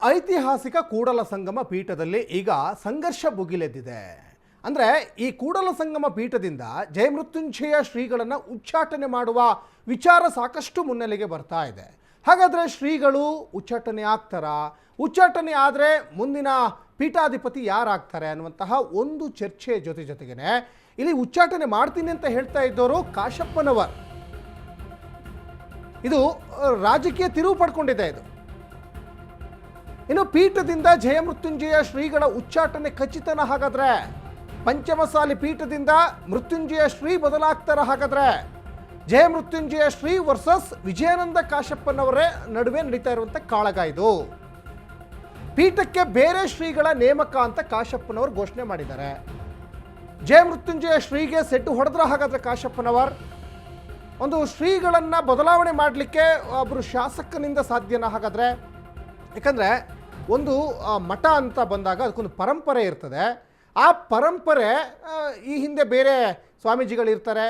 ಐತಿಹಾಸಿಕ ಕೂಡಲ ಸಂಗಮ ಪೀಠದಲ್ಲಿ ಈಗ ಸಂಘರ್ಷ ಭುಗಿಲೆದ್ದಿದೆ. ಅಂದರೆ ಈ ಕೂಡಲ ಸಂಗಮ ಪೀಠದಿಂದ ಜಯಮೃತ್ಯುಂಜಯ ಶ್ರೀಗಳನ್ನು ಉಚ್ಚಾಟನೆ ಮಾಡುವ ವಿಚಾರ ಸಾಕಷ್ಟು ಮುನ್ನೆಲೆಗೆ ಬರ್ತಾ ಇದೆ. ಹಾಗಾದರೆ ಶ್ರೀಗಳು ಉಚ್ಚಾಟನೆ ಆಗ್ತಾರಾ? ಉಚ್ಚಾಟನೆ ಆದರೆ ಮುಂದಿನ ಪೀಠಾಧಿಪತಿ ಯಾರಾಗ್ತಾರೆ ಅನ್ನುವಂತಹ ಒಂದು ಚರ್ಚೆ ಜೊತೆಗೇನೆ ಇಲ್ಲಿ ಉಚ್ಚಾಟನೆ ಮಾಡ್ತೀನಿ ಅಂತ ಹೇಳ್ತಾ ಇದ್ದವರು ಕಾಶಪ್ಪನವರ್. ಇದು ರಾಜಕೀಯ ತಿರುವು ಪಡ್ಕೊಂಡಿದೆ. ಇದು ಇನ್ನು ಪೀಠದಿಂದ ಜಯಮೃತ್ಯುಂಜಯ ಶ್ರೀಗಳ ಉಚ್ಚಾಟನೆ ಖಚಿತನ. ಹಾಗಾದ್ರೆ ಪಂಚಮಸಾಲಿ ಪೀಠದಿಂದ ಮೃತ್ಯುಂಜಯ ಶ್ರೀ ಬದಲಾಗ್ತಾರ? ಹಾಗಾದ್ರೆ ಜಯಮೃತ್ಯುಂಜಯ ಶ್ರೀ ವರ್ಸಸ್ ವಿಜಯಾನಂದ ಕಾಶಪ್ಪನವರೇ ನಡುವೆ ನಡೀತಾ ಇರುವಂತ ಕಾಳಗ ಇದು. ಪೀಠಕ್ಕೆ ಬೇರೆ ಶ್ರೀಗಳ ನೇಮಕ ಅಂತ ಕಾಶಪ್ಪನವರು ಘೋಷಣೆ ಮಾಡಿದ್ದಾರೆ. ಜಯಮೃತ್ಯುಂಜಯ ಶ್ರೀಗೆ ಸೆಡ್ಡು ಹೊಡೆದ್ರ? ಹಾಗಾದ್ರೆ ಕಾಶಪ್ಪನವರ್ ಒಂದು ಶ್ರೀಗಳನ್ನ ಬದಲಾವಣೆ ಮಾಡಲಿಕ್ಕೆ ಒಬ್ಬರು ಶಾಸಕನಿಂದ ಸಾಧ್ಯನಾ? ಹಾಗಾದ್ರೆ ಯಾಕಂದರೆ ಒಂದು ಮಠ ಅಂತ ಬಂದಾಗ ಅದಕ್ಕೊಂದು ಪರಂಪರೆ ಇರ್ತದೆ. ಆ ಪರಂಪರೆ ಈ ಹಿಂದೆ ಬೇರೆ ಸ್ವಾಮೀಜಿಗಳಿರ್ತಾರೆ,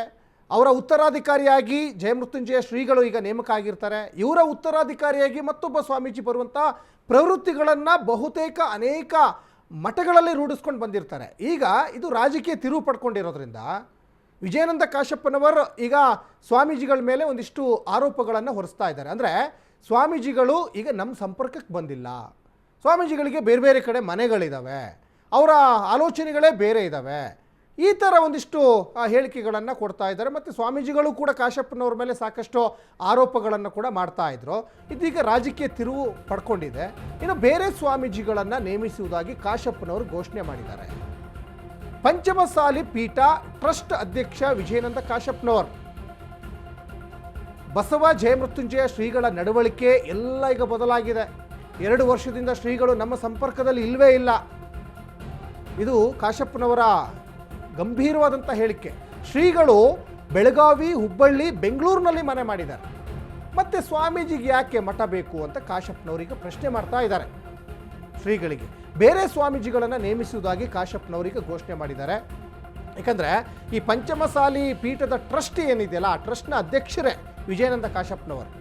ಅವರ ಉತ್ತರಾಧಿಕಾರಿಯಾಗಿ ಜಯಮೃತ್ಯುಂಜಯ ಶ್ರೀಗಳು ಈಗ ನೇಮಕ ಆಗಿರ್ತಾರೆ. ಇವರ ಉತ್ತರಾಧಿಕಾರಿಯಾಗಿ ಮತ್ತೊಬ್ಬ ಸ್ವಾಮೀಜಿ ಬರುವಂಥ ಪ್ರವೃತ್ತಿಗಳನ್ನು ಬಹುತೇಕ ಅನೇಕ ಮಠಗಳಲ್ಲಿ ರೂಢಿಸ್ಕೊಂಡು ಬಂದಿರ್ತಾರೆ. ಈಗ ಇದು ರಾಜಕೀಯ ತಿರುವು ಪಡ್ಕೊಂಡಿರೋದ್ರಿಂದ ವಿಜಯಾನಂದ ಕಾಶಪ್ಪನವರು ಈಗ ಸ್ವಾಮೀಜಿಗಳ ಮೇಲೆ ಒಂದಿಷ್ಟು ಆರೋಪಗಳನ್ನು ಹೊರಿಸ್ತಾ ಇದ್ದಾರೆ. ಅಂದರೆ ಸ್ವಾಮೀಜಿಗಳು ಈಗ ನಮ್ಮ ಸಂಪರ್ಕಕ್ಕೆ ಬಂದಿಲ್ಲ, ಸ್ವಾಮೀಜಿಗಳಿಗೆ ಬೇರೆ ಬೇರೆ ಕಡೆ ಮನೆಗಳಿದ್ದಾವೆ, ಅವರ ಆಲೋಚನೆಗಳೇ ಬೇರೆ ಇದ್ದಾವೆ, ಈ ಥರ ಒಂದಿಷ್ಟು ಹೇಳಿಕೆಗಳನ್ನು ಕೊಡ್ತಾ ಇದ್ದಾರೆ. ಮತ್ತು ಸ್ವಾಮೀಜಿಗಳು ಕೂಡ ಕಾಶಪ್ಪನವ್ರ ಮೇಲೆ ಸಾಕಷ್ಟು ಆರೋಪಗಳನ್ನು ಕೂಡ ಮಾಡ್ತಾ ಇದ್ರು. ಇದೀಗ ರಾಜಕೀಯ ತಿರುವು ಪಡ್ಕೊಂಡಿದೆ. ಇನ್ನು ಬೇರೆ ಸ್ವಾಮೀಜಿಗಳನ್ನು ನೇಮಿಸುವುದಾಗಿ ಕಾಶಪ್ಪನವರು ಘೋಷಣೆ ಮಾಡಿದ್ದಾರೆ. ಪಂಚಮಸಾಲಿ ಪೀಠ ಟ್ರಸ್ಟ್ ಅಧ್ಯಕ್ಷ ವಿಜಯಾನಂದ ಕಾಶಪ್ಪನವರು. ಬಸವ ಜಯಮೃತ್ಯುಂಜಯ ಶ್ರೀಗಳ ನಡವಳಿಕೆ ಎಲ್ಲ ಈಗ ಬದಲಾಗಿದೆ. 2 ವರ್ಷದಿಂದ ಶ್ರೀಗಳು ನಮ್ಮ ಸಂಪರ್ಕದಲ್ಲಿ ಇಲ್ಲವೇ ಇಲ್ಲ. ಇದು ಕಾಶಪ್ಪನವರ ಗಂಭೀರವಾದಂಥ ಹೇಳಿಕೆ. ಶ್ರೀಗಳು ಬೆಳಗಾವಿ, ಹುಬ್ಬಳ್ಳಿ, ಬೆಂಗಳೂರಿನಲ್ಲಿ ಮನೆ ಮಾಡಿದ್ದಾರೆ. ಮತ್ತೆ ಸ್ವಾಮೀಜಿಗೆ ಯಾಕೆ ಮಠ ಬೇಕು ಅಂತ ಕಾಶಪ್ಪನವರಿಗೆ ಪ್ರಶ್ನೆ ಮಾಡ್ತಾ ಇದ್ದಾರೆ. ಶ್ರೀಗಳಿಗೆ ಬೇರೆ ಸ್ವಾಮೀಜಿಗಳನ್ನು ನೇಮಿಸುವುದಾಗಿ ಕಾಶಪ್ಪನವರಿಗೆ ಘೋಷಣೆ ಮಾಡಿದ್ದಾರೆ. ಯಾಕಂದರೆ ಈ ಪಂಚಮಸಾಲಿ ಪೀಠದ ಟ್ರಸ್ಟ್ ಏನಿದೆಯಲ್ಲ, ಆ ಟ್ರಸ್ಟ್ನ ಅಧ್ಯಕ್ಷರೇ ವಿಜಯಾನಂದ ಕಾಶಪ್ಪನವರು.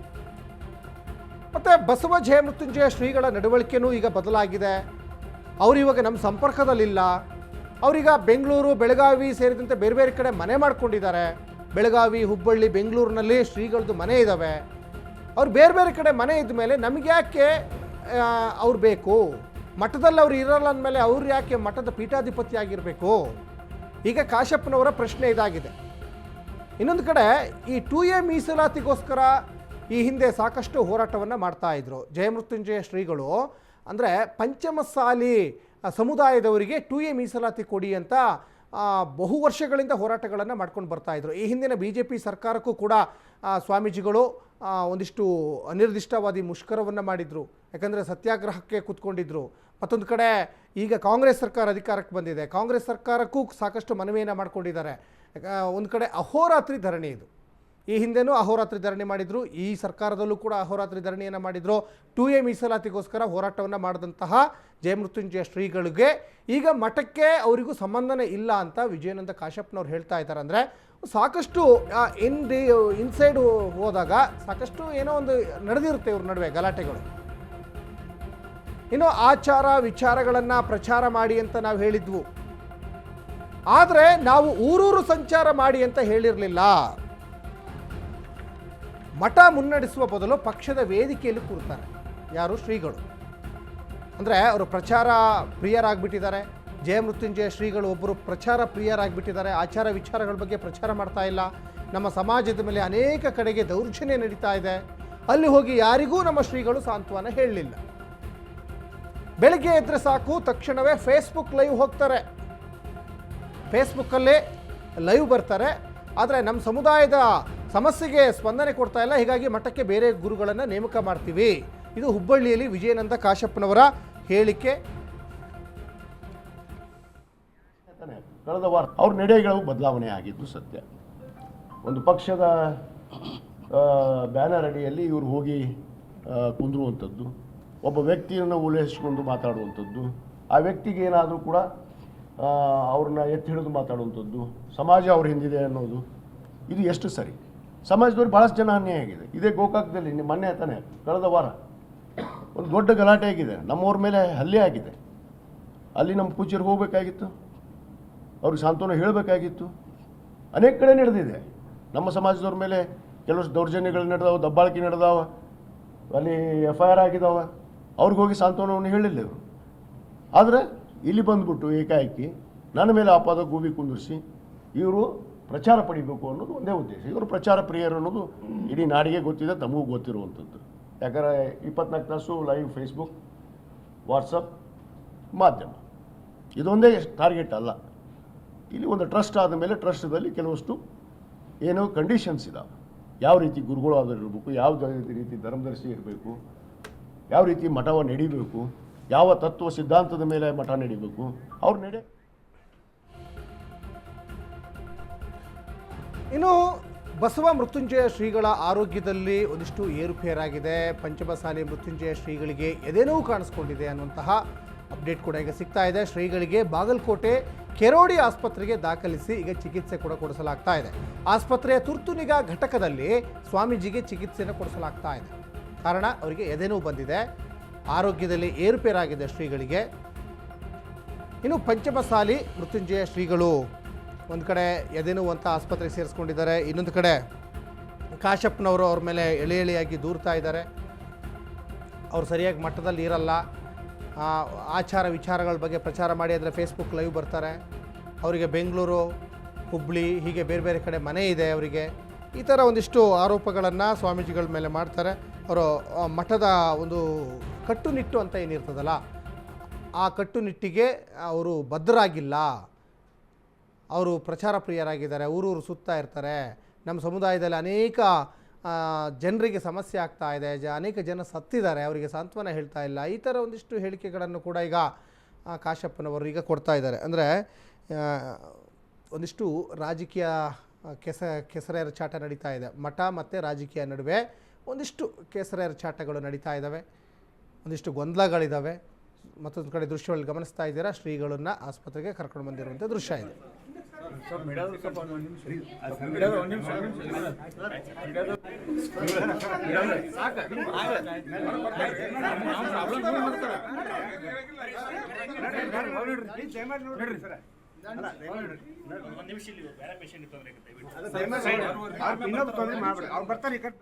ಮತ್ತು ಬಸವ ಜಯಮೃತ್ಯುಂಜಯ ಶ್ರೀಗಳ ನಡವಳಿಕೆಯೂ ಈಗ ಬದಲಾಗಿದೆ. ಅವರು ಇವಾಗ ನಮ್ಮ ಸಂಪರ್ಕದಲ್ಲಿಲ್ಲ. ಅವರೀಗ ಬೆಂಗಳೂರು, ಬೆಳಗಾವಿ ಸೇರಿದಂತೆ ಬೇರೆ ಬೇರೆ ಕಡೆ ಮನೆ ಮಾಡ್ಕೊಂಡಿದ್ದಾರೆ. ಬೆಳಗಾವಿ, ಹುಬ್ಬಳ್ಳಿ, ಬೆಂಗಳೂರಿನಲ್ಲಿ ಶ್ರೀಗಳದ್ದು ಮನೆ ಇದ್ದಾವೆ. ಅವ್ರು ಬೇರೆ ಬೇರೆ ಕಡೆ ಮನೆ ಇದ್ದ ಮೇಲೆ ನಮಗೆ ಯಾಕೆ ಅವ್ರು ಬೇಕು? ಮಠದಲ್ಲಿ ಅವ್ರು ಇರಲ್ಲ ಅಂದಮೇಲೆ ಅವ್ರು ಯಾಕೆ ಮಠದ ಪೀಠಾಧಿಪತಿ ಆಗಿರಬೇಕು? ಈಗ ಕಾಶಪ್ಪನವರ ಪ್ರಶ್ನೆ ಇದಾಗಿದೆ. ಇನ್ನೊಂದು ಕಡೆ ಈ 2A ಮೀಸಲಾತಿಗೋಸ್ಕರ ಈ ಹಿಂದೆ ಸಾಕಷ್ಟು ಹೋರಾಟವನ್ನು ಮಾಡ್ತಾ ಇದ್ರು ಜಯಮೃತ್ಯುಂಜಯ ಶ್ರೀಗಳು. ಅಂದರೆ ಪಂಚಮಸಾಲಿ ಸಮುದಾಯದವರಿಗೆ 2A ಮೀಸಲಾತಿ ಕೊಡಿ ಅಂತ ಬಹು ವರ್ಷಗಳಿಂದ ಹೋರಾಟಗಳನ್ನು ಮಾಡ್ಕೊಂಡು ಬರ್ತಾಯಿದ್ರು. ಈ ಹಿಂದಿನ BJP ಸರ್ಕಾರಕ್ಕೂ ಕೂಡ ಸ್ವಾಮೀಜಿಗಳು ಒಂದಿಷ್ಟು ಅನಿರ್ದಿಷ್ಟವಾದಿ ಮುಷ್ಕರವನ್ನು ಮಾಡಿದರು. ಯಾಕಂದರೆ ಸತ್ಯಾಗ್ರಹಕ್ಕೆ ಕೂತ್ಕೊಂಡಿದ್ರು. ಮತ್ತೊಂದು ಕಡೆ ಈಗ ಕಾಂಗ್ರೆಸ್ ಸರ್ಕಾರ ಅಧಿಕಾರಕ್ಕೆ ಬಂದಿದೆ. ಕಾಂಗ್ರೆಸ್ ಸರ್ಕಾರಕ್ಕೂ ಸಾಕಷ್ಟು ಮನವಿಯನ್ನು ಮಾಡ್ಕೊಂಡಿದ್ದಾರೆ. ಒಂದು ಕಡೆ ಅಹೋರಾತ್ರಿ ಧರಣಿ ಇದು. ಈ ಹಿಂದೆನೂ ಅಹೋರಾತ್ರಿ ಧರಣಿ ಮಾಡಿದರು, ಈ ಸರ್ಕಾರದಲ್ಲೂ ಕೂಡ ಅಹೋರಾತ್ರಿ ಧರಣಿಯನ್ನು ಮಾಡಿದರು. 2A ಮೀಸಲಾತಿಗೋಸ್ಕರ ಹೋರಾಟವನ್ನು ಮಾಡಿದಂತಹ ಜಯಮೃತ್ಯುಂಜಯ ಶ್ರೀಗಳಿಗೆ ಈಗ ಮಠಕ್ಕೆ ಅವರಿಗೂ ಸಂಬಂಧನೇ ಇಲ್ಲ ಅಂತ ವಿಜಯಾನಂದ ಕಾಶಪ್ಪನವ್ರು ಹೇಳ್ತಾ ಇದ್ದಾರೆ. ಅಂದರೆ ಸಾಕಷ್ಟು ಇನ್ಸೈಡ್ ಹೋದಾಗ ಸಾಕಷ್ಟು ಏನೋ ಒಂದು ನಡೆದಿರುತ್ತೆ ಇವ್ರ ನಡುವೆ ಗಲಾಟೆಗಳು. ಇನ್ನು ಆಚಾರ ವಿಚಾರಗಳನ್ನು ಪ್ರಚಾರ ಮಾಡಿ ಅಂತ ನಾವು ಹೇಳಿದ್ವು, ಆದರೆ ನಾವು ಊರೂರು ಸಂಚಾರ ಮಾಡಿ ಅಂತ ಹೇಳಿರಲಿಲ್ಲ. ಮಠ ಮುನ್ನಡೆಸುವ ಬದಲು ಪಕ್ಷದ ವೇದಿಕೆಯಲ್ಲಿ ಕೂರ್ತಾರೆ ಯಾರು? ಶ್ರೀಗಳು. ಅಂದರೆ ಅವರು ಪ್ರಚಾರ ಪ್ರಿಯರಾಗಿಬಿಟ್ಟಿದ್ದಾರೆ. ಜಯಮೃತ್ಯುಂಜಯ ಶ್ರೀಗಳು ಒಬ್ಬರು ಪ್ರಚಾರ ಪ್ರಿಯರಾಗಿಬಿಟ್ಟಿದ್ದಾರೆ. ಆಚಾರ ವಿಚಾರಗಳ ಬಗ್ಗೆ ಪ್ರಚಾರ ಮಾಡ್ತಾ ಇಲ್ಲ. ನಮ್ಮ ಸಮಾಜದ ಮೇಲೆ ಅನೇಕ ಕಡೆಗೆ ದೌರ್ಜನ್ಯ ನಡೀತಾ ಇದೆ. ಅಲ್ಲಿ ಹೋಗಿ ಯಾರಿಗೂ ನಮ್ಮ ಶ್ರೀಗಳು ಸಾಂತ್ವನ ಹೇಳಲಿಲ್ಲ. ಬೆಳಗ್ಗೆ ಎದ್ರೆ ಸಾಕು ತಕ್ಷಣವೇ ಫೇಸ್ಬುಕ್ ಲೈವ್ ಹೋಗ್ತಾರೆ, ಫೇಸ್ಬುಕ್ಕಲ್ಲೇ ಲೈವ್ ಬರ್ತಾರೆ. ಆದರೆ ನಮ್ಮ ಸಮುದಾಯದ ಸಮಸ್ಯೆಗೆ ಸ್ಪಂದನೆ ಕೊಡ್ತಾ ಇಲ್ಲ, ಹೀಗಾಗಿ ಮಠಕ್ಕೆ ಬೇರೆ ಗುರುಗಳನ್ನು ನೇಮಕ ಮಾಡ್ತೀವಿ. ಇದು ಹುಬ್ಬಳ್ಳಿಯಲ್ಲಿ ವಿಜಯಾನಂದ ಕಾಶಪ್ಪನವರ ಹೇಳಿಕೆ. ಕಳೆದ ವಾರ ಅವ್ರ ನಡೆಗಳು ಬದಲಾವಣೆ ಆಗಿದ್ದು ಸತ್ಯ. ಒಂದು ಪಕ್ಷದ ಬ್ಯಾನರ್ ಅಡಿಯಲ್ಲಿ ಇವರು ಹೋಗಿ ಕುಂದ್ರುವಂಥದ್ದು, ಒಬ್ಬ ವ್ಯಕ್ತಿಯನ್ನು ಉಲ್ಲೇಖಿಸಿಕೊಂಡು ಮಾತಾಡುವಂಥದ್ದು, ಆ ವ್ಯಕ್ತಿಗೆ ಏನಾದರೂ ಕೂಡ ಅವ್ರನ್ನ ಎತ್ತಿ ಹಿಡಿದು ಮಾತಾಡುವಂಥದ್ದು, ಸಮಾಜ ಅವ್ರ ಹಿಂದಿದೆ ಅನ್ನೋದು, ಇದು ಎಷ್ಟು ಸರಿ? ಸಮಾಜದವ್ರಿಗೆ ಭಾಳಷ್ಟು ಜನ ಅನ್ಯಾಯ ಆಗಿದೆ. ಇದೇ ಗೋಕಾಕದಲ್ಲಿ ಮೊನ್ನೆ ತಾನೆ ಕಳೆದ ವಾರ ಒಂದು ದೊಡ್ಡ ಗಲಾಟೆ ಆಗಿದೆ, ನಮ್ಮವ್ರ ಮೇಲೆ ಹಲ್ಲೆ ಆಗಿದೆ. ಅಲ್ಲಿ ನಮ್ಮ ಪೂಜ್ಯರು ಹೋಗಬೇಕಾಗಿತ್ತು, ಅವ್ರಿಗೆ ಸಾಂತ್ವನ ಹೇಳಬೇಕಾಗಿತ್ತು. ಅನೇಕ ಕಡೆ ನಡೆದಿದೆ. ನಮ್ಮ ಸಮಾಜದವ್ರ ಮೇಲೆ ಕೆಲವಷ್ಟು ದೌರ್ಜನ್ಯಗಳು ನಡೆದಾವೆ, ದಬ್ಬಾಳಿಕೆ ನಡೆದಾವೆ, ಅಲ್ಲಿ FIR ಆಗಿದ್ದಾವೆ. ಅವ್ರಿಗೆ ಹೋಗಿ ಸಾಂತ್ವನವನ್ನು ಹೇಳಿಲ್ಲ ಇವರು. ಆದರೆ ಇಲ್ಲಿ ಬಂದ್ಬಿಟ್ಟು ಏಕಾಏಕಿ ನನ್ನ ಮೇಲೆ ಆಪಾದ ಗೂಬಿ ಕುಂದಿರಿಸಿ ಇವರು ಪ್ರಚಾರ ಪಡಿಬೇಕು ಅನ್ನೋದು ಒಂದೇ ಉದ್ದೇಶ. ಇವರು ಪ್ರಚಾರ ಪ್ರಿಯರು ಅನ್ನೋದು ಇಡೀ ನಾಡಿಗೆ ಗೊತ್ತಿದೆ, ತಮಗೂ ಗೊತ್ತಿರುವಂಥದ್ದು. ಯಾಕಂದರೆ 24 ತಾಸು ಲೈವ್ ಫೇಸ್ಬುಕ್, ವಾಟ್ಸಪ್ ಮಾಧ್ಯಮ ಇದೊಂದೇ ಟಾರ್ಗೆಟ್ ಅಲ್ಲ. ಇಲ್ಲಿ ಒಂದು ಟ್ರಸ್ಟ್ ಆದ ಮೇಲೆ ಟ್ರಸ್ಟದಲ್ಲಿ ಕೆಲವಷ್ಟು ಏನೋ ಕಂಡೀಷನ್ಸ್ ಇದ್ದಾವೆ. ಯಾವ ರೀತಿ ಗುರುಗಳು ಇರಬೇಕು, ಯಾವ ರೀತಿ ಧರ್ಮದರ್ಶಿ ಇರಬೇಕು, ಯಾವ ರೀತಿ ಮಠವನ್ನು ನಡಿಬೇಕು, ಯಾವ ತತ್ವ ಸಿದ್ಧಾಂತದ ಮೇಲೆ ಮಠ ನಡಿಬೇಕು, ಅವ್ರ ನಡೆ. ಇನ್ನು ಬಸವ ಮೃತ್ಯುಂಜಯ ಶ್ರೀಗಳ ಆರೋಗ್ಯದಲ್ಲಿ ಒಂದಿಷ್ಟು ಏರುಪೇರಾಗಿದೆ. ಪಂಚಮಸಾಲಿ ಮೃತ್ಯುಂಜಯ ಶ್ರೀಗಳಿಗೆ ಎದೆನೋವು ಕಾಣಿಸ್ಕೊಂಡಿದೆ ಅನ್ನುವಂತಹ ಅಪ್ಡೇಟ್ ಕೂಡ ಈಗ ಸಿಗ್ತಾ ಇದೆ. ಶ್ರೀಗಳಿಗೆ ಬಾಗಲಕೋಟೆ ಕೆರೋಡಿ ಆಸ್ಪತ್ರೆಗೆ ದಾಖಲಿಸಿ ಈಗ ಚಿಕಿತ್ಸೆ ಕೂಡ ಕೊಡಿಸಲಾಗ್ತಾ ಇದೆ. ಆಸ್ಪತ್ರೆಯ ತುರ್ತು ನಿಗಾ ಘಟಕದಲ್ಲಿ ಸ್ವಾಮೀಜಿಗೆ ಚಿಕಿತ್ಸೆಯನ್ನು ಕೊಡಿಸಲಾಗ್ತಾ ಇದೆ. ಕಾರಣ ಅವರಿಗೆ ಎದೆನೋವು ಬಂದಿದೆ, ಆರೋಗ್ಯದಲ್ಲಿ ಏರುಪೇರಾಗಿದೆ ಶ್ರೀಗಳಿಗೆ. ಇನ್ನು ಪಂಚಮಸಾಲಿ ಮೃತ್ಯುಂಜಯ ಶ್ರೀಗಳು ಒಂದು ಕಡೆ ಎದೆನೋವು ಅಂತ ಆಸ್ಪತ್ರೆಗೆ ಸೇರಿಸ್ಕೊಂಡಿದ್ದಾರೆ, ಇನ್ನೊಂದು ಕಡೆ ಕಾಶಪ್ಪನವರು ಅವ್ರ ಮೇಲೆ ಎಳೆಯಾಗಿ ದೂರ್ತಾ ಇದ್ದಾರೆ. ಅವ್ರು ಸರಿಯಾಗಿ ಮಟ್ಟದಲ್ಲಿ ಇರಲ್ಲ, ಆಚಾರ ವಿಚಾರಗಳ ಬಗ್ಗೆ ಪ್ರಚಾರ ಮಾಡಿ ಅಂದರೆ ಫೇಸ್ಬುಕ್ ಲೈವ್ ಬರ್ತಾರೆ. ಅವರಿಗೆ ಬೆಂಗಳೂರು, ಹುಬ್ಬಳ್ಳಿ ಹೀಗೆ ಬೇರೆ ಬೇರೆ ಕಡೆ ಮನೆ ಇದೆ ಅವರಿಗೆ. ಈ ಥರ ಒಂದಿಷ್ಟು ಆರೋಪಗಳನ್ನು ಸ್ವಾಮೀಜಿಗಳ ಮೇಲೆ ಮಾಡ್ತಾರೆ. ಅವರು ಮಠದ ಒಂದು ಕಟ್ಟುನಿಟ್ಟು ಅಂತ ಏನಿರ್ತದಲ್ಲ, ಆ ಕಟ್ಟುನಿಟ್ಟಿಗೆ ಅವರು ಬದ್ಧರಾಗಿಲ್ಲ. ಅವರು ಪ್ರಚಾರ ಪ್ರಿಯರಾಗಿದ್ದಾರೆ, ಊರೂರು ಸುತ್ತಾ ಇರ್ತಾರೆ. ನಮ್ಮ ಸಮುದಾಯದಲ್ಲಿ ಅನೇಕ ಜನರಿಗೆ ಸಮಸ್ಯೆ ಆಗ್ತಾ ಇದೆ, ಅನೇಕ ಜನ ಸತ್ತಿದ್ದಾರೆ, ಅವರಿಗೆ ಸಾಂತ್ವನ ಹೇಳ್ತಾ ಇಲ್ಲ. ಈ ಥರ ಒಂದಿಷ್ಟು ಹೇಳಿಕೆಗಳನ್ನು ಕೂಡ ಈಗ ಕಾಶಪ್ಪನವರು ಈಗ ಕೊಡ್ತಾ ಇದ್ದಾರೆ. ಅಂದರೆ ಒಂದಿಷ್ಟು ರಾಜಕೀಯ ಕೆಸರೆರ ಚಾಟ ನಡೀತಾ ಇದೆ. ಮಠ ಮತ್ತು ರಾಜಕೀಯ ನಡುವೆ ಒಂದಿಷ್ಟು ಕೆಸರೆರ ಚಾಟಗಳು ನಡೀತಾ ಇದ್ದಾವೆ, ಒಂದಿಷ್ಟು ಗೊಂದಲಗಳಿದ್ದಾವೆ. ಮತ್ತೊಂದು ಕಡೆ ದೃಶ್ಯಗಳಲ್ಲಿ ಗಮನಿಸ್ತಾ ಇದ್ದೀರಾ, ಶ್ರೀಗಳನ್ನು ಆಸ್ಪತ್ರೆಗೆ ಕರ್ಕೊಂಡು ಬಂದಿರುವಂಥ ದೃಶ್ಯ ಇದೆ. ಇನ್ನೊಬ್ಬ ತೊಂದರೆ ಮಾಡ್ಬೇಡಿ, ಅವ್ರು ಬರ್ತಾರೆ ಈ ಕಡೆ.